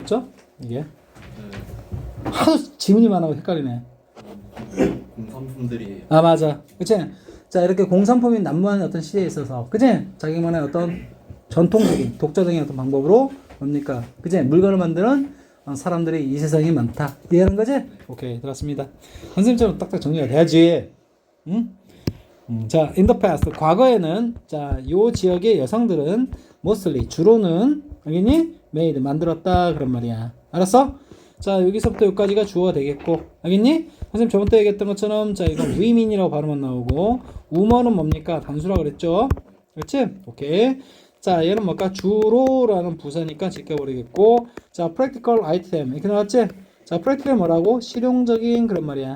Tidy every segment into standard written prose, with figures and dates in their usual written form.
그쵸? 이게 하도 지문이 많아서 헷갈리네. 공산품들이 아 맞아, 그치? 자 이렇게 공산품이 난무하는 어떤 시대에 있어서, 그치? 자기만의 어떤 전통적인 독자적인 어떤 방법으로 뭡니까, 그치? 물건을 만드는 사람들이 이 세상에 많다, 이해하는 거지? 오케이, 들었습니다. 선생님처럼 딱딱 정리가 돼야지. 응? 자, in the past, 과거에는, 자, 요 지역의 여성들은 mostly, 주로는, 알겠니? made, 만들었다, 그런 말이야. 알았어? 자, 여기서부터 여기까지가 주어가 되겠고, 알겠니? 선생님 저번때 얘기했던 것처럼, 자, 이건 women이라고 발음만 나오고, woman은 뭡니까? 단수라 그랬죠? 그렇지? 오케이. 자, 얘는 뭘까? 주로라는 부사니까 지켜버리겠고, 자, practical item, 이렇게 나왔지? 자, practical 뭐라고? 실용적인 그런 말이야.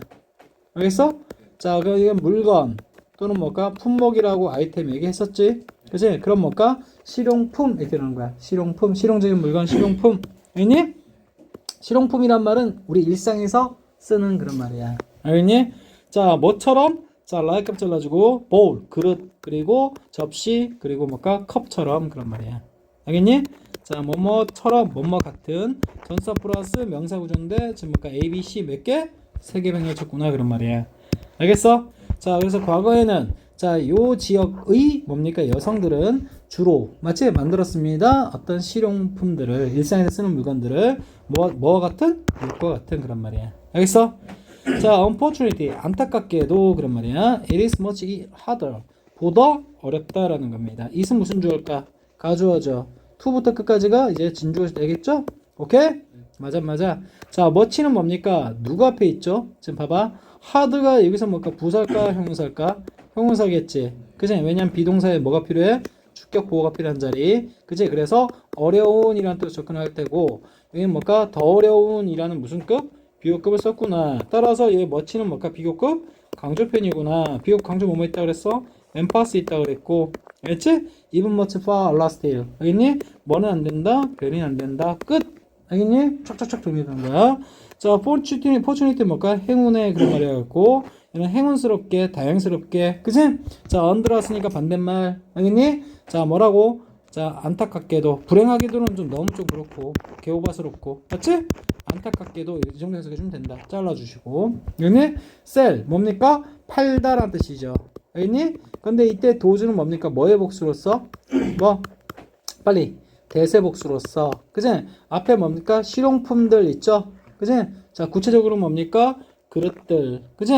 알겠어? 자, 그럼 이건 물건 또는 뭘까? 품목이라고 아이템 얘기했었지? 그치? 그럼 뭘까? 실용품 이렇게 되는 거야. 실용품, 실용적인 물건, 실용품. 알겠니? 실용품이란 말은 우리 일상에서 쓰는 그런 말이야. 알겠니? 자, 뭐처럼? 자, like 잘라주고 bowl, 그릇, 그리고 접시, 그리고 뭘까? 컵처럼 그런 말이야. 알겠니? 자, 뭐뭐처럼, 뭐뭐 같은 전사 플러스 명사 구조인데 지금 뭘까? A, B, C 몇 개? 3개 병렬쳤구나 그런 말이야. 알겠어? 자, 그래서 과거에는 자, 요 지역의 뭡니까? 여성들은 주로 맞지? 만들었습니다. 어떤 실용품들을, 일상에서 쓰는 물건들을 뭐 같은? 물과 같은 그런 말이야. 알겠어? 자, unfortunately, 안타깝게도 그런 말이야. It is much harder. 보다 어렵다라는 겁니다. it은 무슨 주어일까? 가주어죠. to부터 끝까지가 이제 진주어가 되겠죠? 오케이? 맞아, 맞아. 자, much는 뭡니까? 누가 앞에 있죠? 지금 봐봐. hard가 여기서 뭘까? 부사일까? 형용사일까? 형용사겠지. 그치? 왜냐면 비동사에 뭐가 필요해? 주격 보호가 필요한 자리. 그치? 그래서 어려운이라는 뜻으로 접근할 때고, 여기는 뭘까? 더 어려운이라는 무슨 급? 비교급을 썼구나. 따라서 얘 머치는 뭘까? 비교급? 강조편이구나. 비교급 강조 뭐뭐 있다 그랬어? 엠파스 있다 그랬고. 알겠지? even much far last year. 알겠니? 뭐는 안 된다? 별이 안 된다. 끝! 알겠니? 촥촥촥 정리되는 거야. 자, fortunate 뭘까? 행운의 그런 말이었고, 얘는 행운스럽게, 다행스럽게. 그치? 자, 언들었으니까 반대말. 알겠니? 자, 뭐라고? 자, 안타깝게도, 불행하게도는 좀 너무 좀 그렇고, 개오바스럽고. 맞지? 안타깝게도 이 정도 해석해주면 된다. 잘라주시고. 알겠니? sell, 뭡니까? 팔다라는 뜻이죠. 알겠니? 근데 이때 도주는 뭡니까? 뭐의 복수로서? 뭐? 빨리. 대세복수로서. 그치? 앞에 뭡니까? 실용품들 있죠? 그치? 자, 구체적으로 뭡니까? 그릇들. 그치?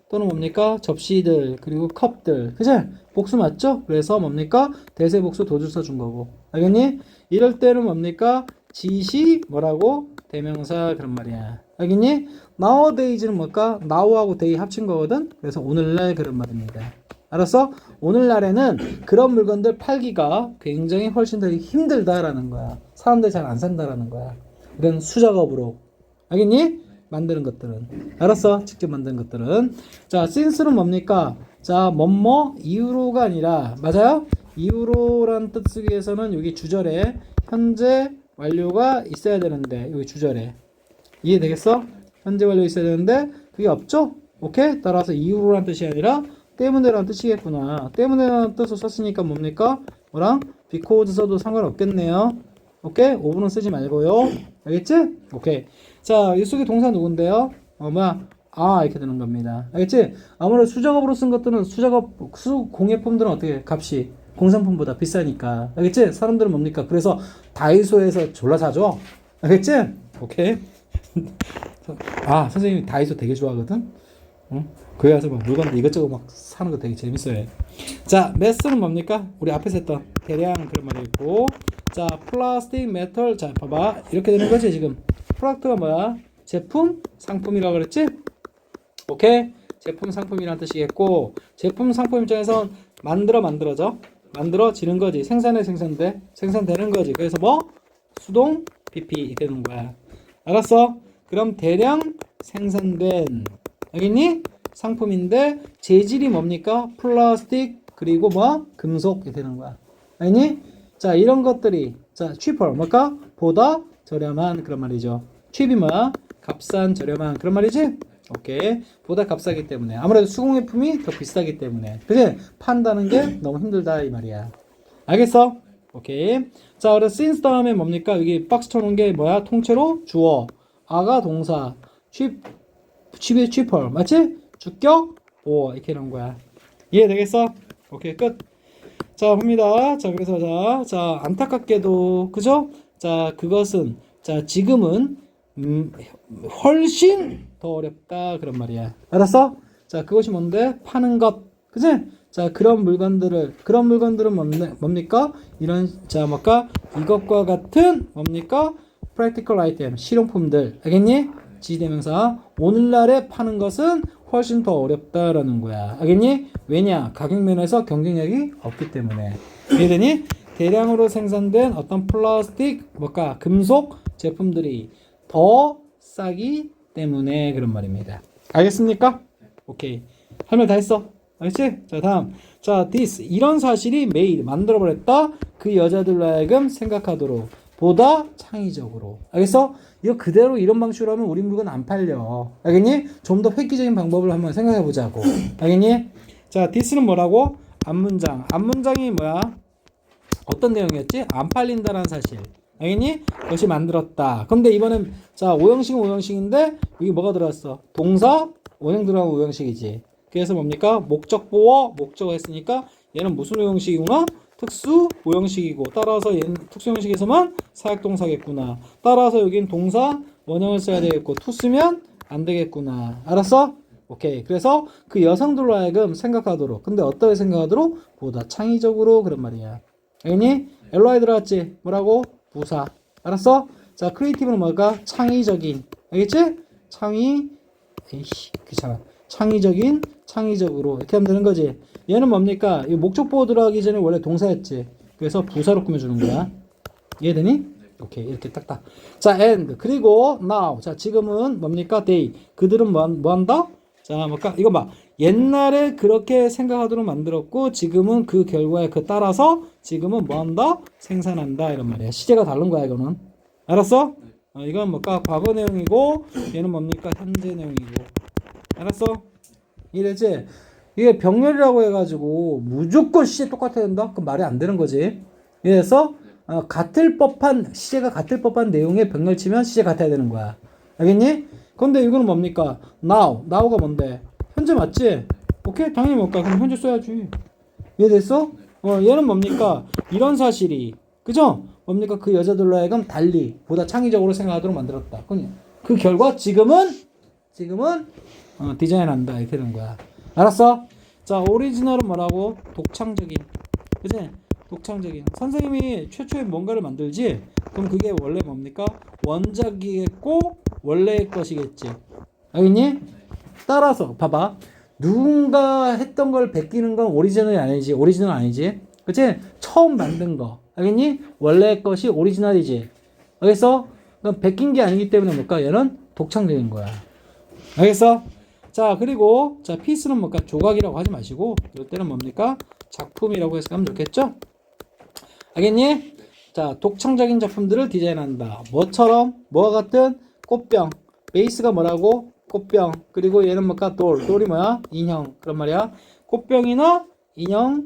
또는 뭡니까? 접시들, 그리고 컵들. 그치? 복수 맞죠? 그래서 뭡니까? 대세복수 도주서 준 거고. 알겠니? 이럴 때는 뭡니까? 지시, 뭐라고? 대명사, 그런 말이야. 알겠니? nowadays는 뭘까? now하고 day 합친 거거든? 그래서 오늘날 그런 말입니다. 알았어? 오늘날에는 그런 물건들 팔기가 굉장히 훨씬 더 힘들다라는 거야. 사람들이 잘 안 산다라는 거야. 이런 수작업으로. 알겠니? 만드는 것들은. 알았어? 직접 만드는 것들은. 자, since는 뭡니까? 자, 뭐뭐 이후로가 아니라, 맞아요? 이후로라는 뜻 쓰기 위해서는 여기 주절에 현재 완료가 있어야 되는데, 여기 주절에. 이해되겠어? 현재 완료 있어야 되는데, 그게 없죠? 오케이? 따라서 이후로라는 뜻이 아니라, 때문에라는 뜻이겠구나. 때문에라는 뜻을 썼으니까 뭡니까? 뭐랑? because 써도 상관없겠네요. 오케이? 5분은 쓰지 말고요. 알겠지? 오케이. 자, 이 속에 동사 누군데요? 뭐야? 아, 이렇게 되는 겁니다. 알겠지? 아무래도 수작업으로 쓴 것들은 수공예품들은 어떻게 해? 값이 공산품보다 비싸니까. 알겠지? 사람들은 뭡니까? 그래서 다이소에서 졸라 사죠? 알겠지? 오케이. 아, 선생님이 다이소 되게 좋아하거든? 응? 거기 가서 막 물건들 이것저것 막 사는 거 되게 재밌어요. 자, 매스는 뭡니까? 우리 앞에서 했던 대량 그런 말이 있고, 자, 플라스틱, 메탈. 자, 봐봐. 이렇게 되는 거지, 지금. 프로덕트가 뭐야? 제품, 상품이라고 그랬지? 오케이? 제품, 상품이라는 뜻이겠고, 제품, 상품 입장에서 만들어져. 만들어지는 거지. 생산되는 거지. 그래서 뭐? 수동, PP 이렇게 되는 거야. 알았어? 그럼 대량 생산된, 알겠니? 상품인데 재질이 뭡니까? 플라스틱, 그리고 뭐? 금속 이렇게 되는 거야. 알겠니? 자, 이런 것들이, 자, cheaper, 뭘까? 보다 저렴한 그런 말이죠. cheap이 뭐야? 값싼, 저렴한 그런 말이지? 오케이. 보다 값싸기 때문에. 아무래도 수공예품이 더 비싸기 때문에. 그지? 판다는 게 너무 힘들다 이 말이야. 알겠어? 오케이. 자, 그래서 since 다음에 뭡니까? 여기 박스 쳐놓은 게 뭐야? 통째로 주어. 아가 동사. 취의 취펄. 맞지? 주격. 오. 이렇게 놓은 거야. 이해되겠어? 오케이. 끝. 자, 봅니다. 자, 그래서 자, 안타깝게도, 그죠? 자, 그것은, 자, 지금은, 훨씬 더 어렵다. 그런 말이야. 알았어? 자, 그것이 뭔데? 파는 것. 그지? 자, 그런 물건들은 뭡니까? 이런, 자, 뭘까? 이것과 같은, 뭡니까? practical item, 실용품들. 알겠니? 지대명사. 오늘날에 파는 것은 훨씬 더 어렵다라는 거야. 알겠니? 왜냐? 가격 면에서 경쟁력이 없기 때문에. 이해되니? 대량으로 생산된 어떤 플라스틱, 뭘까? 금속 제품들이 더 싸기 때문에 그런 말입니다. 알겠습니까? 오케이. 할 말 다 했어. 알겠지? 자, 다음. 자, this. 이런 사실이 made. 만들어버렸다. 그 여자들로 하여금 생각하도록. 보다 창의적으로. 알겠어? 이거 그대로 이런 방식으로 하면 우리 물건 안 팔려. 알겠니? 좀 더 획기적인 방법을 한번 생각해 보자고. 알겠니? 자, this는 뭐라고? 앞문장. 앞문장이 뭐야? 어떤 내용이었지? 안 팔린다라는 사실. 알겠니? 그것이 만들었다. 근데 이번엔 자, 오형식은 오형식인데 여기 뭐가 들어왔어? 동사, 원형 들어간 오형식이지. 그래서 뭡니까? 목적보어, 목적어 했으니까 얘는 무슨 오형식이구나? 특수 오형식이고 따라서 얘는 특수 형식에서만 사역동사겠구나. 따라서 여긴 동사 원형을 써야 되겠고 to 쓰면 안 되겠구나. 알았어? 오케이. 그래서 그 여성들로 하여금 생각하도록. 근데 어떻게 생각하도록? 보다 창의적으로 그런 말이야. 알겠니? LY 들어갔지? 뭐라고? 부사. 알았어? 자, 크리에이티브는 뭘까? 창의적인. 알겠지? 귀찮아. 창의적인, 창의적으로 이렇게 하면 되는 거지. 얘는 뭡니까? 이 목적보호 들어가기 전에 원래 동사였지. 그래서 부사로 꾸며주는 거야. 이해되니? 오케이. 이렇게 딱딱. 자, and. 그리고 now. 자, 지금은 뭡니까? they. 그들은 뭐 한다? 자, 뭘까? 이거 봐. 옛날에 그렇게 생각하도록 만들었고, 지금은 그 결과에 따라서 지금은 뭐 한다? 생산한다. 이런 말이야. 시제가 다른 거야, 이거는. 알았어? 이건 뭘까? 과거 내용이고, 얘는 뭡니까? 현재 내용이고. 알았어? 이래지? 이게 병렬이라고 해가지고 무조건 시제 똑같아야 된다? 그럼 말이 안 되는 거지. 이래서 시제가 같을 법한 내용에 병렬 치면 시제 같아야 되는 거야. 알겠니? 근데 이거는 뭡니까? now가 뭔데? 현재 맞지? 오케이? 당연히 뭘까? 그럼 현재 써야지. 이해됐어? 얘는 뭡니까? 이런 사실이 그죠? 뭡니까? 그 여자들로 하여금 달리 보다 창의적으로 생각하도록 만들었다. 그 결과 지금은 디자인한다. 이렇게 되는 거야. 알았어? 자, 오리지널은 뭐라고? 독창적인. 그치? 독창적인. 선생님이 최초에 뭔가를 만들지? 그럼 그게 원래 뭡니까? 원작이겠고, 원래의 것이겠지. 알겠니? 따라서, 봐봐. 누군가 했던 걸 베끼는 건 오리지널이 아니지. 오리지널 아니지. 그치? 처음 만든 거. 알겠니? 원래의 것이 오리지널이지. 알겠어? 그럼 베낀 게 아니기 때문에 뭘까? 얘는 독창적인 거야. 알겠어? 자, 그리고 자, 피스는 뭘까? 조각이라고 하지 마시고 이럴 때는 뭡니까? 작품이라고 해서 하면 좋겠죠? 알겠니? 자, 독창적인 작품들을 디자인한다. 뭐처럼? 뭐와 같은? 꽃병. 베이스가 뭐라고? 꽃병. 그리고 얘는 뭘까? 돌이 뭐야? 인형. 그런 말이야. 꽃병이나 인형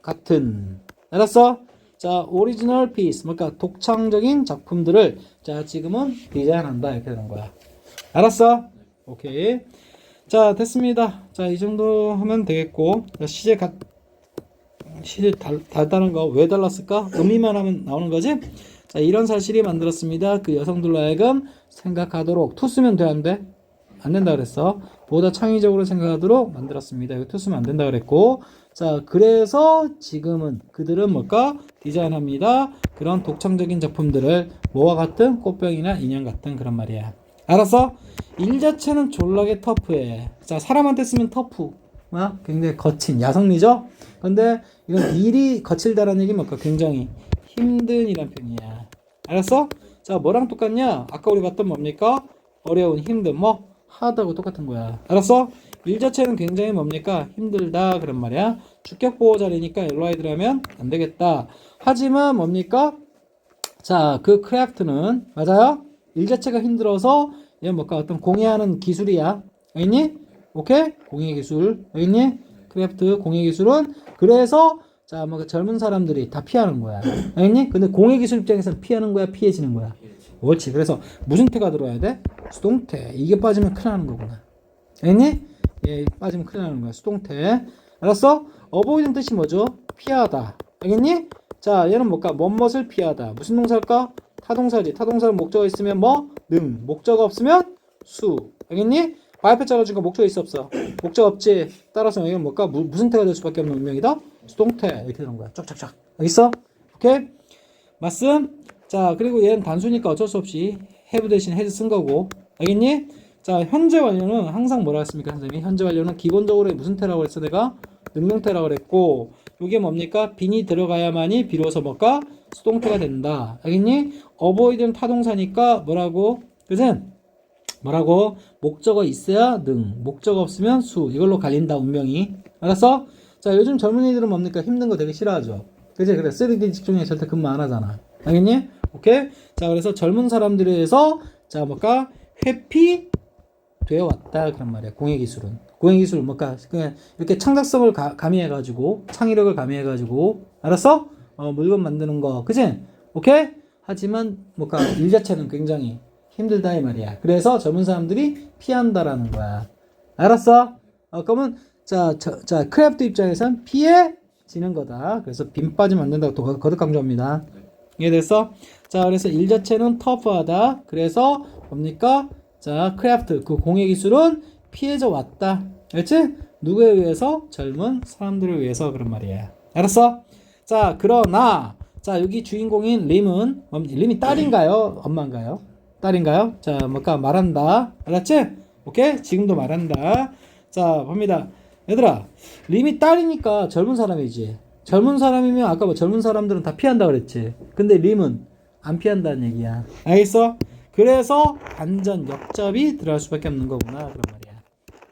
같은. 알았어? 자, 오리지널 피스. 뭘까? 독창적인 작품들을 자, 지금은 디자인한다. 이렇게 되는 거야. 알았어? 오케이. 자, 됐습니다. 자, 이 정도 하면 되겠고. 시제 달다는 거 왜 달랐을까? 의미만 하면 나오는 거지? 자, 이런 사실이 만들었습니다. 그 여성들로 하여금 생각하도록. 투 쓰면 돼, 안 돼? 안 된다 그랬어. 보다 창의적으로 생각하도록 만들었습니다. 이거 투 쓰면 안 된다 그랬고. 자, 그래서 지금은 그들은 뭘까? 디자인합니다. 그런 독창적인 작품들을 뭐와 같은? 꽃병이나 인형 같은 그런 말이야. 알았어? 일 자체는 졸라게 터프해. 자, 사람한테 쓰면 터프. 굉장히 거친, 야성미죠? 근데 이건 일이 거칠다라는 얘기는 뭘까? 굉장히 힘든 이란 표현이야. 알았어? 자, 뭐랑 똑같냐? 아까 우리 봤던 뭡니까? 어려운, 힘든, 하다고 똑같은 거야. 알았어? 일 자체는 굉장히 뭡니까? 힘들다. 그런 말이야. 주격보호 자리니까 LY들 하면 안 되겠다. 하지만 뭡니까? 자, 그 크래프트는, 맞아요? 일 자체가 힘들어서 얘는 뭘까? 어떤 공예하는 기술이야. 알겠니? 오케이? 공예 기술. 알겠니? 크래프트 공예 기술은 그래서 자, 뭐 젊은 사람들이 다 피하는 거야. 알겠니? 근데 공예기술 입장에서는 피하는 거야, 피해지는 거야. 옳지. 그래서 무슨 태가 들어야 돼? 수동태. 이게 빠지면 큰일 나는 거구나. 알겠니? 예, 빠지면 큰일 나는 거야. 수동태. 알았어? avoid는 뜻이 뭐죠? 피하다. 알겠니? 자, 얘는 뭘까? 뭐뭇을 피하다. 무슨 동사일까? 타동사지. 타동사는 목적어 있으면 뭐? 능. 목적어 없으면 수. 알겠니? 발표 잘라준 거 목적어 있어 없어? 목적 없지. 따라서 이건 뭘까? 무슨 태가 될 수밖에 없는 운명이다? 수동태. 이렇게 되는 거야. 쫙쫙쫙. 알겠어? 오케이? 맞음? 자, 그리고 얘는 단수니까 어쩔 수 없이 have 대신 has 쓴 거고. 알겠니? 자, 현재 완료는 항상 뭐라 했습니까, 선생님이? 현재 완료는 기본적으로 무슨 태라고 했어, 내가? 능동태라고 그랬고, 이게 뭡니까? 빈이 들어가야만이 비로소 뭘까? 수동태가 된다. 알겠니? avoid는 타동사니까 뭐라고? 그치? 뭐라고? 목적어 있어야 능, 목적어 없으면 수. 이걸로 갈린다, 운명이. 알았어? 자, 요즘 젊은이들은 뭡니까? 힘든 거 되게 싫어하죠. 그치? 그래. 3D 직종에 절대 근무 안 하잖아. 알겠니? 오케이? 자, 그래서 젊은 사람들에 의해서, 자, 뭘까? 해피 되어 왔다. 그런 말이야. 공예기술은. 공예기술, 뭘까? 그냥 이렇게 창작성을 가미해가지고, 창의력을 가미해가지고, 알았어? 물건 만드는 거. 그치? 오케이? 하지만, 뭘까? 일 자체는 굉장히 힘들다, 이 말이야. 그래서 젊은 사람들이 피한다라는 거야. 알았어? 그러면, 자, 크래프트 입장에선 피해지는 거다. 그래서 빈 빠지면 안 된다고 또 거듭 강조합니다. 이해됐어? 자, 그래서 일 자체는 터프하다. 그래서 뭡니까? 자, 크래프트, 그 공예기술은 피해져 왔다. 알지? 누구에 의해서? 젊은 사람들을 위해서 그런 말이야. 알았어? 자, 그러나, 자, 여기 주인공인 림은, 림이 딸인가요? 엄마인가요? 딸인가요? 자, 뭘까? 말한다. 알았지? 오케이? 지금도 말한다. 자, 봅니다. 얘들아, 림이 딸이니까 젊은 사람이지. 젊은 사람이면 아까 뭐 젊은 사람들은 다 피한다 그랬지. 근데 림은 안 피한다는 얘기야. 알겠어? 그래서 반전 역접이 들어갈 수밖에 없는 거구나. 그런 말이야.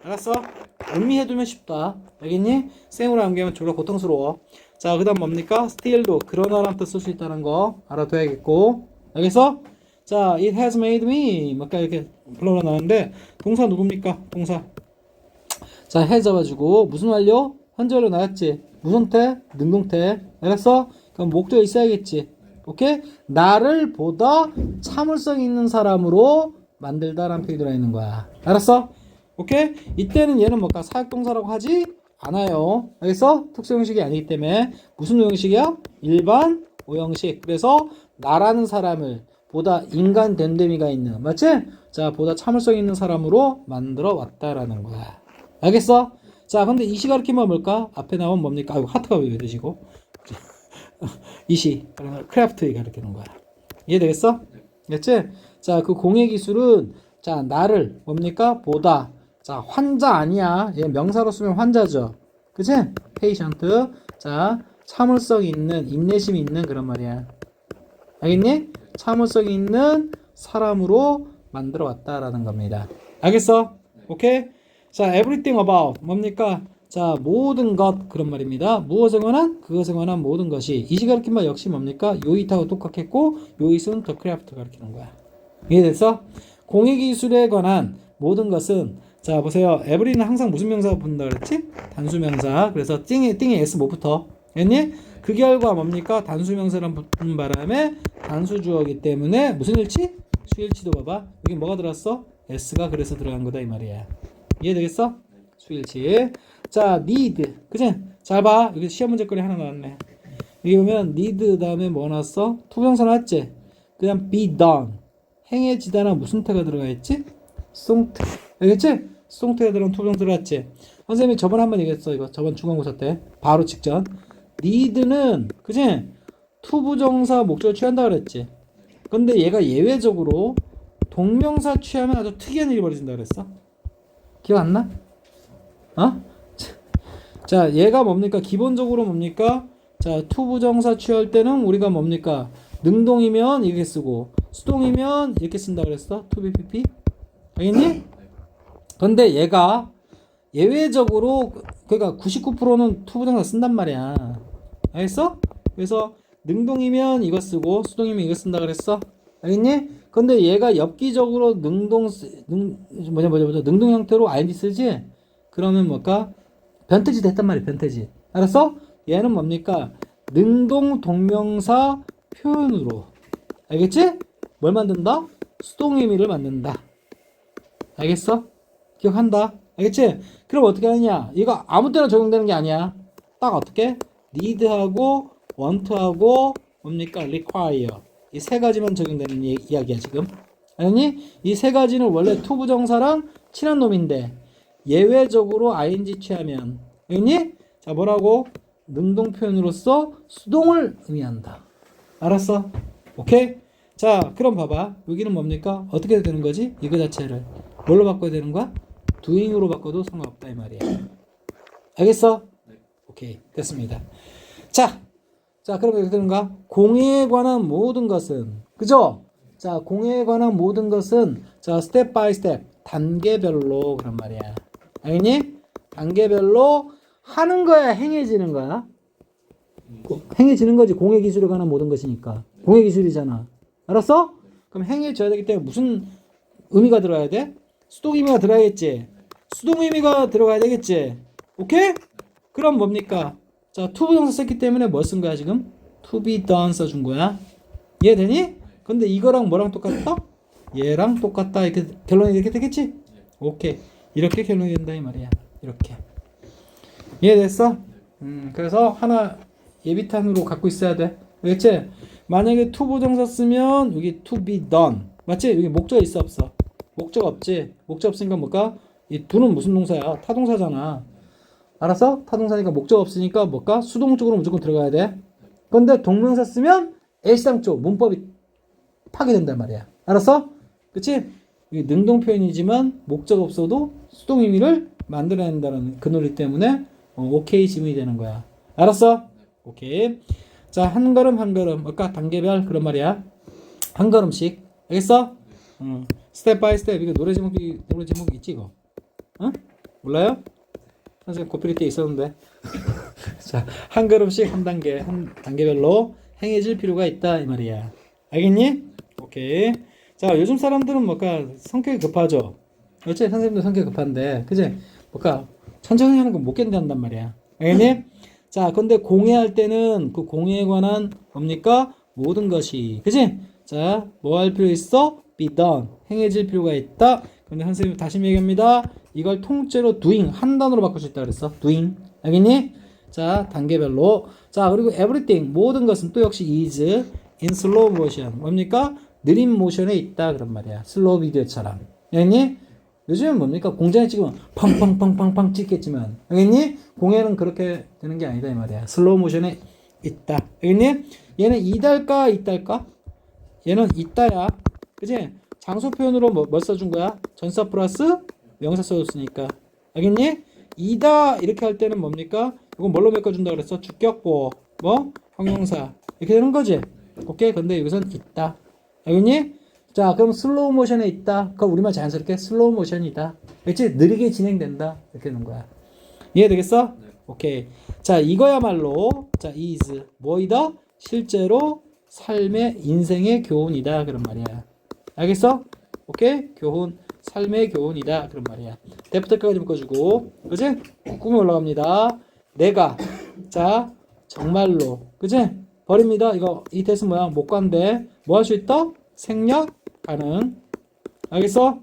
알았어? 음미해두면 쉽다. 알겠니? 생으로 암기하면 졸라 고통스러워. 자, 그 다음 뭡니까? steal도 그러나란 뜻 쓸 수 있다는 거 알아둬야겠고. 알겠어? 자, it has made me. 아까 이렇게 불러라 나왔는데 동사 누굽니까? 동사. 자, 해 잡아주고 무슨 완료? 현재 완료 나왔지? 무슨 태? 능동태. 알았어? 그럼 목적이 있어야겠지. 오케이? 나를 보다 참을성 있는 사람으로 만들다라는 표현이 들어있는 거야. 알았어? 오케이? 이때는 얘는 뭘까? 사역동사라고 하지 않아요. 알겠어? 특수형식이 아니기 때문에 무슨 오형식이야? 일반 오형식. 그래서 나라는 사람을 보다 인간 됨됨이가 있는, 맞지? 자, 보다 참을성 있는 사람으로 만들어 왔다라는 거야. 알겠어? 자, 근데 이시 가르치면 뭘까? 앞에 나온 뭡니까? 아이고, 하트가 왜 되시고? 이시, 크래프트 가르치는 거야. 이해되겠어? 됐지? 자, 그 공예 기술은, 자, 나를, 뭡니까? 보다. 자, 환자 아니야. 얘 명사로 쓰면 환자죠. 그치? 페이션트. 자, 참을성 있는, 인내심 있는 그런 말이야. 알겠니? 참을성 있는 사람으로 만들어 왔다라는 겁니다. 알겠어? 오케이? 자, everything about 뭡니까? 자, 모든 것 그런 말입니다. 무엇에 관한? 그것에 관한 모든 것이. 이시 가르친 말 역시 뭡니까? 요잇하고 똑같겠고 요잇은 더 크래프트 가르치는 거야. 이해됐어? 공예기술에 관한 모든 것은 자, 보세요. every는 항상 무슨 명사가 붙는다 그랬지? 단수명사. 그래서 띵에 S 못 붙어. 알겠니? 그 결과 뭡니까? 단수명사랑 붙는 바람에 단수주어이기 때문에 무슨 일치? 수일치도 봐봐. 여기 뭐가 들어왔어? S가 그래서 들어간 거다 이 말이야. 이해되겠어? 수일치. 자, need. 그치? 잘 봐. 여기 시험 문제거리 하나 나왔네. 여기 보면 need 다음에 뭐 나왔어? 투부정사 나왔지? 그냥 be done. 행해지다는 무슨 태가 들어가 있지? 수동태. 알겠지? 수동태가 들어간 투부정사 들어갔지? 선생님이 저번에 한번 얘기했어. 이거 저번 중간고사 때. 바로 직전. need는 그치? 투부정사 목적을 취한다 그랬지? 근데 얘가 예외적으로 동명사 취하면 아주 특이한 일이 벌어진다 그랬어. 기억 안 나? 어? 자, 얘가 뭡니까? 기본적으로 뭡니까? 자, 투부정사 취할 때는 우리가 뭡니까? 능동이면 이렇게 쓰고 수동이면 이렇게 쓴다 그랬어. to be pp. 알겠니? 근데 얘가 예외적으로 그러니까 99%는 투부정사 쓴단 말이야. 알겠어? 그래서 능동이면 이거 쓰고 수동이면 이거 쓴다 그랬어. 알겠니? 근데 얘가 엽기적으로 능동 형태로 ing 쓰지? 그러면 뭘까? 변태지 됐단 말이야, 변태지. 알았어? 얘는 뭡니까? 능동 동명사 표현으로. 알겠지? 뭘 만든다? 수동 의미를 만든다. 알겠어? 기억한다. 알겠지? 그럼 어떻게 하느냐? 이거 아무 때나 적용되는 게 아니야. 딱 어떻게? need하고 want하고 뭡니까? require. 이 세 가지만 적용되는 이야기야 지금. 아니? 이 세 가지는 원래 to 부정사랑 친한 놈인데 예외적으로 ing 취하면 알겠니? 자 뭐라고? 능동 표현으로서 수동을 의미한다. 알았어? 오케이? 자 그럼 봐봐. 여기는 뭡니까? 어떻게 되는 거지? 이거 자체를 뭘로 바꿔야 되는 거야? doing으로 바꿔도 상관없다 이 말이야. 알겠어? 오케이 됐습니다. 자 그럼 이렇게 되는가? 공예에 관한 모든 것은 그죠? 자 공예에 관한 모든 것은 자 스텝 바이 스텝 단계별로 그런 말이야. 알겠니? 단계별로 하는 거야 행해지는 거야? 행해지는 거지. 공예 기술에 관한 모든 것이니까 공예 기술이잖아. 알았어? 그럼 행해져야 되기 때문에 무슨 의미가 들어야 돼? 수동 의미가 들어야겠지. 수동 의미가 들어가야 되겠지. 오케이? 그럼 뭡니까? 자, to 부정사 썼기 때문에 뭐 쓴 거야, 지금? to be done 써준 거야. 이해되니? 근데 이거랑 뭐랑 똑같다? 얘랑 똑같다. 이렇게 결론이 이렇게 되겠지? 오케이. 이렇게 결론이 된다, 이 말이야. 이렇게. 이해됐어? 그래서 하나 예비탄으로 갖고 있어야 돼. 알겠지? 만약에 to 부정사 쓰면 여기 to be done. 맞지? 여기 목적 있어, 없어? 목적 없지? 목적 없으니까 뭘까? 이 do는 무슨 동사야? 타동사잖아. 알았어? 타동사니까 목적 없으니까 뭘까? 수동 쪽으로 무조건 들어가야 돼. 근데 동명사 쓰면 L상 쪽 문법이 파괴된단 말이야. 알았어? 그치? 이게 능동 표현이지만 목적 없어도 수동 의미를 만들어낸다는 그 논리 때문에 오케이 지문이 되는 거야. 알았어? 오케이. 자, 한 걸음 한 걸음. 아까 단계별 그런 말이야. 한 걸음씩. 알겠어? 스텝 바이 스텝. 이거 노래 제목이 있지 이거? 어? 몰라요? 선생님 고필 때 있었는데. 자, 한 걸음씩 한 단계별로 행해질 필요가 있다 이 말이야. 알겠니? 오케이. 자, 요즘 사람들은 뭘까 성격이 급하죠. 어째 선생님도 성격이 급한데, 그지? 뭘까 천천히 하는 거 못 견딘단 말이야. 알겠니? 자, 근데 공예할 때는 그 공예에 관한 뭡니까 모든 것이, 그지? 자, 뭐 할 필요 있어? be done. 행해질 필요가 있다. 근데 선생님 다시 얘기합니다. 이걸 통째로 doing 한 단어로 바꿀 수 있다 그랬어. doing. 알겠니? 자, 단계별로. 자, 그리고 everything 모든 것은 또 역시 is in slow motion. 뭡니까? 느린 모션에 있다 그런 말이야. 슬로우 비디오처럼. 알겠니? 요즘은 뭡니까? 공장에 찍으면 팡팡팡팡팡 찍겠지만, 알겠니? 공예는 그렇게 되는 게 아니다 이 말이야. 슬로우 모션에 있다. 알겠니? 얘는 이달까 있달까? 얘는 있다야. 그지? 장소 표현으로 뭐 써준 거야? 전사 플러스 명사 써줬으니까. 알겠니? 이다 이렇게 할 때는 뭡니까? 이건 뭘로 메꿔준다 그랬어? 주격보 뭐? 형용사 이렇게 되는 거지. 오케이. 근데 여기선 있다. 알겠니? 자, 그럼 슬로우 모션에 있다. 그럼 우리말 자연스럽게 슬로우 모션이다. 그렇지? 느리게 진행된다. 이렇게 되는 거야. 이해되겠어? 네. 오케이. 자, 이거야말로 자, is 뭐이다? 실제로 삶의 인생의 교훈이다. 그런 말이야. 알겠어? 오케이? 교훈, 삶의 교훈이다. 그런 말이야. 데프터까지 묶어주고, 그지? 꾹꾹이 올라갑니다. 내가, 자, 정말로, 그지? 버립니다. 이거, 이 뜻은 뭐야? 못 간대. 뭐 할 수 있다? 생략 가능. 알겠어?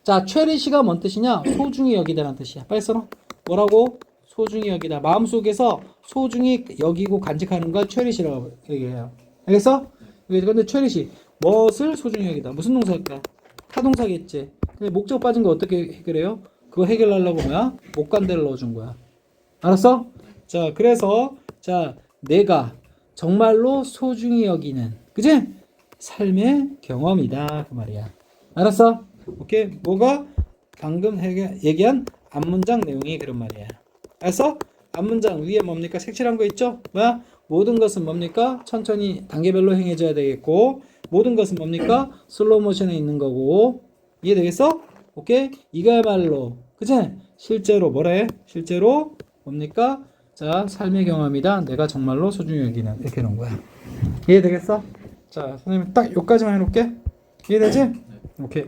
자, 체리시가 뭔 뜻이냐? 소중히 여기다라는 뜻이야. 빨리 써놔. 뭐라고? 소중히 여기다. 마음속에서 소중히 여기고 간직하는 걸 체리시라고 얘기해요. 알겠어? 근데 체리시 무엇을 소중히 여기다. 무슨 동사일까? 타동사겠지. 근데 목적 빠진 거 어떻게 해결해요? 그거 해결하려고 뭐야? 못 간대를 넣어준 거야. 알았어? 자, 그래서 자, 내가 정말로 소중히 여기는, 그지? 삶의 경험이다 그 말이야. 알았어? 오케이. 뭐가 방금 얘기한 앞문장 내용이 그런 말이야. 알았어? 앞문장 위에 뭡니까? 색칠한 거 있죠? 뭐야? 모든 것은 뭡니까? 천천히 단계별로 행해져야 되겠고, 모든 것은 뭡니까? 슬로우 모션에 있는 거고. 이해되겠어? 오케이. 이거야말로, 그치? 실제로 뭐래? 실제로 뭡니까? 자, 삶의 경험이다. 내가 정말로 소중히 여기는. 이렇게 놓은 거야. 이해되겠어? 자, 선생님 딱 여기까지만 해놓을게. 이해되지? 오케이.